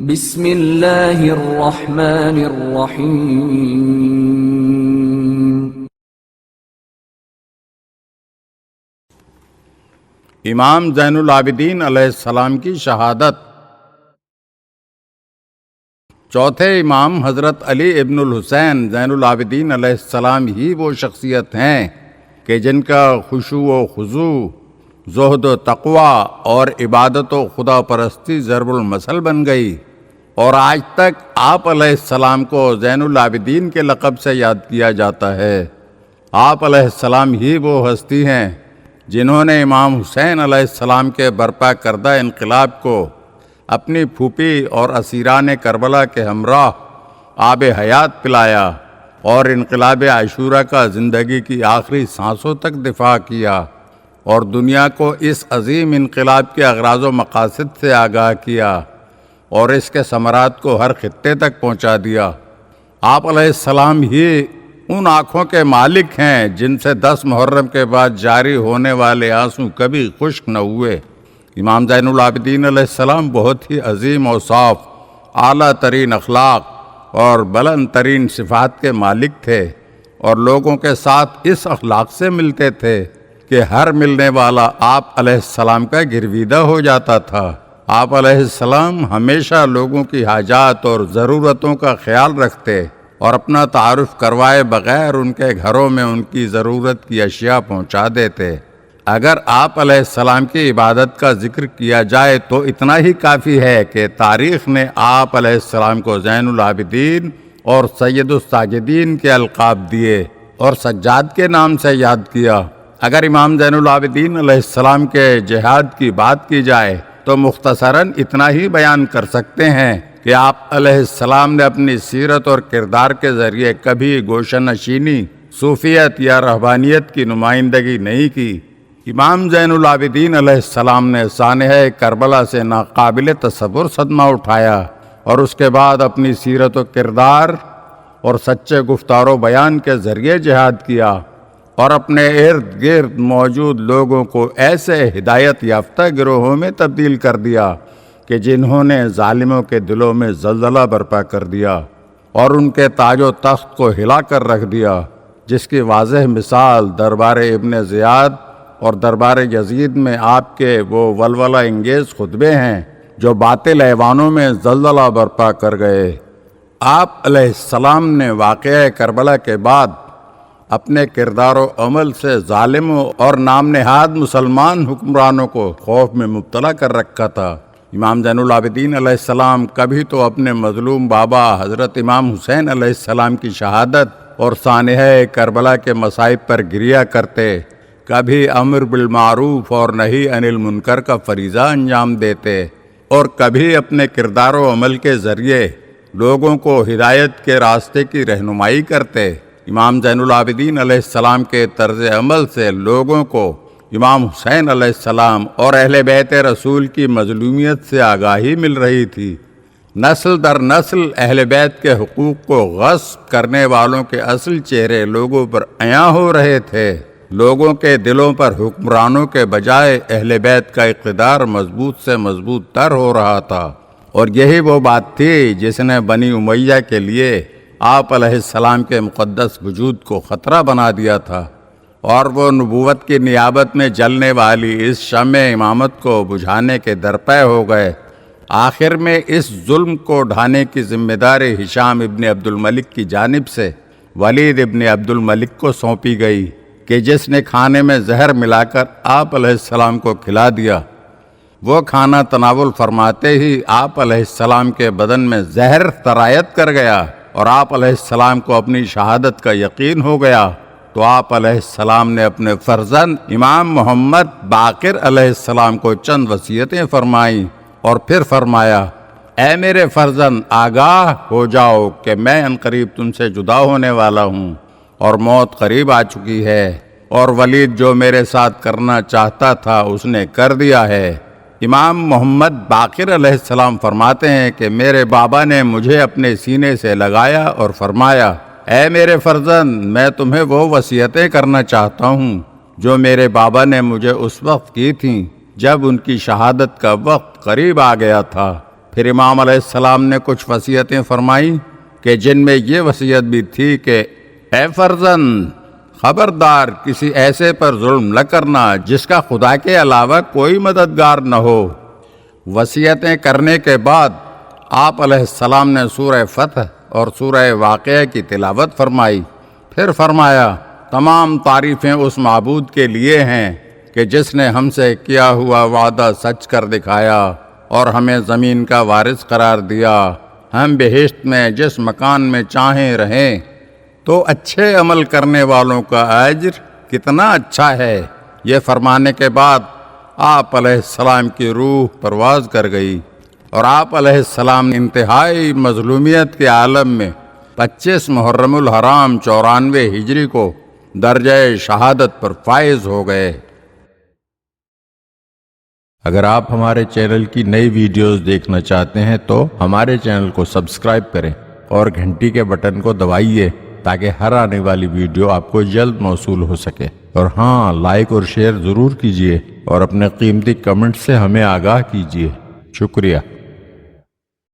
بسم اللہ الرحمن الرحیم۔ امام زین العابدین علیہ السلام کی شہادت۔ چوتھے امام حضرت علی ابن الحسین زین العابدین علیہ السلام ہی وہ شخصیت ہیں کہ جن کا خشوع و خضوع، زہد و تقوی اور عبادت و خدا پرستی ضرب المثل بن گئی، اور آج تک آپ علیہ السلام کو زین العابدین کے لقب سے یاد کیا جاتا ہے۔ آپ علیہ السلام ہی وہ ہستی ہیں جنہوں نے امام حسین علیہ السلام کے برپا کردہ انقلاب کو اپنی پھوپھی اور اسیران کربلا کے ہمراہ آب حیات پلایا، اور انقلاب عاشورہ کا زندگی کی آخری سانسوں تک دفاع کیا، اور دنیا کو اس عظیم انقلاب کے اغراض و مقاصد سے آگاہ کیا، اور اس کے ثمرات کو ہر خطے تک پہنچا دیا۔ آپ علیہ السلام ہی ان آنکھوں کے مالک ہیں جن سے 10 محرم کے بعد جاری ہونے والے آنسو کبھی خشک نہ ہوئے۔ امام زین العابدین علیہ السلام بہت ہی عظیم اوصاف، اعلیٰ ترین اخلاق اور بلند ترین صفات کے مالک تھے، اور لوگوں کے ساتھ اس اخلاق سے ملتے تھے کہ ہر ملنے والا آپ علیہ السلام کا گرویدہ ہو جاتا تھا۔ آپ علیہ السلام ہمیشہ لوگوں کی حاجات اور ضرورتوں کا خیال رکھتے، اور اپنا تعارف کروائے بغیر ان کے گھروں میں ان کی ضرورت کی اشیاء پہنچا دیتے۔ اگر آپ علیہ السلام کی عبادت کا ذکر کیا جائے تو اتنا ہی کافی ہے کہ تاریخ نے آپ علیہ السلام کو زین العابدین اور سید الساجدین کے القاب دیے اور سجاد کے نام سے یاد کیا۔ اگر امام زین العابدین علیہ السلام کے جہاد کی بات کی جائے تو مختصراً اتنا ہی بیان کر سکتے ہیں کہ آپ علیہ السلام نے اپنی سیرت اور کردار کے ذریعے کبھی گوشہ نشینی، صوفیت یا رہبانیت کی نمائندگی نہیں کی۔ امام زین العابدین علیہ السلام نے سانحہ کربلا سے ناقابل تصور صدمہ اٹھایا، اور اس کے بعد اپنی سیرت و کردار اور سچے گفتار و بیان کے ذریعے جہاد کیا، اور اپنے ارد گرد موجود لوگوں کو ایسے ہدایت یافتہ گروہوں میں تبدیل کر دیا کہ جنہوں نے ظالموں کے دلوں میں زلزلہ برپا کر دیا اور ان کے تاج و تخت کو ہلا کر رکھ دیا، جس کی واضح مثال دربار ابن زیاد اور دربار یزید میں آپ کے وہ ولولہ انگیز خطبے ہیں جو باطل ایوانوں میں زلزلہ برپا کر گئے۔ آپ علیہ السلام نے واقعہ کربلا کے بعد اپنے کردار و عمل سے ظالموں اور نام نہاد مسلمان حکمرانوں کو خوف میں مبتلا کر رکھا تھا۔ امام زین العابدین علیہ السلام کبھی تو اپنے مظلوم بابا حضرت امام حسین علیہ السلام کی شہادت اور سانحہ کربلا کے مصائب پر گریہ کرتے، کبھی امر بالمعروف اور نہی عن المنکر کا فریضہ انجام دیتے، اور کبھی اپنے کردار و عمل کے ذریعے لوگوں کو ہدایت کے راستے کی رہنمائی کرتے۔ امام زین العابدین علیہ السلام کے طرز عمل سے لوگوں کو امام حسین علیہ السلام اور اہل بیت رسول کی مظلومیت سے آگاہی مل رہی تھی۔ نسل در نسل اہل بیت کے حقوق کو غصب کرنے والوں کے اصل چہرے لوگوں پر عیاں ہو رہے تھے۔ لوگوں کے دلوں پر حکمرانوں کے بجائے اہل بیت کا اقتدار مضبوط سے مضبوط تر ہو رہا تھا، اور یہی وہ بات تھی جس نے بنی امیہ کے لیے آپ علیہ السلام کے مقدس وجود کو خطرہ بنا دیا تھا، اور وہ نبوت کی نیابت میں جلنے والی اس شمع امامت کو بجھانے کے درپے ہو گئے۔ آخر میں اس ظلم کو ڈھانے کی ذمہ داری ہشام ابن عبد الملک کی جانب سے ولید ابن عبد الملک کو سونپی گئی کہ جس نے کھانے میں زہر ملا کر آپ علیہ السلام کو کھلا دیا۔ وہ کھانا تناول فرماتے ہی آپ علیہ السلام کے بدن میں زہر ترایت کر گیا، اور آپ علیہ السلام کو اپنی شہادت کا یقین ہو گیا، تو آپ علیہ السلام نے اپنے فرزند امام محمد باقر علیہ السلام کو چند وصیتیں فرمائیں، اور پھر فرمایا، اے میرے فرزند، آگاہ ہو جاؤ کہ میں عنقریب تم سے جدا ہونے والا ہوں، اور موت قریب آ چکی ہے، اور ولید جو میرے ساتھ کرنا چاہتا تھا اس نے کر دیا ہے۔ امام محمد باقر علیہ السلام فرماتے ہیں کہ میرے بابا نے مجھے اپنے سینے سے لگایا اور فرمایا، اے میرے فرزند، میں تمہیں وہ وصیتیں کرنا چاہتا ہوں جو میرے بابا نے مجھے اس وقت کی تھیں جب ان کی شہادت کا وقت قریب آ گیا تھا۔ پھر امام علیہ السلام نے کچھ وصیتیں فرمائیں کہ جن میں یہ وصیت بھی تھی کہ اے فرزند، خبردار کسی ایسے پر ظلم نہ کرنا جس کا خدا کے علاوہ کوئی مددگار نہ ہو۔ وصیتیں کرنے کے بعد آپ علیہ السلام نے سورہ فتح اور سورہ واقعہ کی تلاوت فرمائی۔ پھر فرمایا، تمام تعریفیں اس معبود کے لیے ہیں کہ جس نے ہم سے کیا ہوا وعدہ سچ کر دکھایا اور ہمیں زمین کا وارث قرار دیا۔ ہم بہشت میں جس مکان میں چاہیں رہیں، تو اچھے عمل کرنے والوں کا اجر کتنا اچھا ہے۔ یہ فرمانے کے بعد آپ علیہ السلام کی روح پرواز کر گئی اور آپ علیہ السلام انتہائی مظلومیت کے عالم میں 25 محرم الحرام 94 ہجری کو درجہ شہادت پر فائز ہو گئے۔ اگر آپ ہمارے چینل کی نئی ویڈیوز دیکھنا چاہتے ہیں تو ہمارے چینل کو سبسکرائب کریں اور گھنٹی کے بٹن کو دبائیے تاکہ ہر آنے والی ویڈیو آپ کو جلد موصول ہو سکے۔ اور ہاں، لائک اور شیئر ضرور کیجیے اور اپنے قیمتی کمنٹ سے ہمیں آگاہ کیجیے۔ شکریہ۔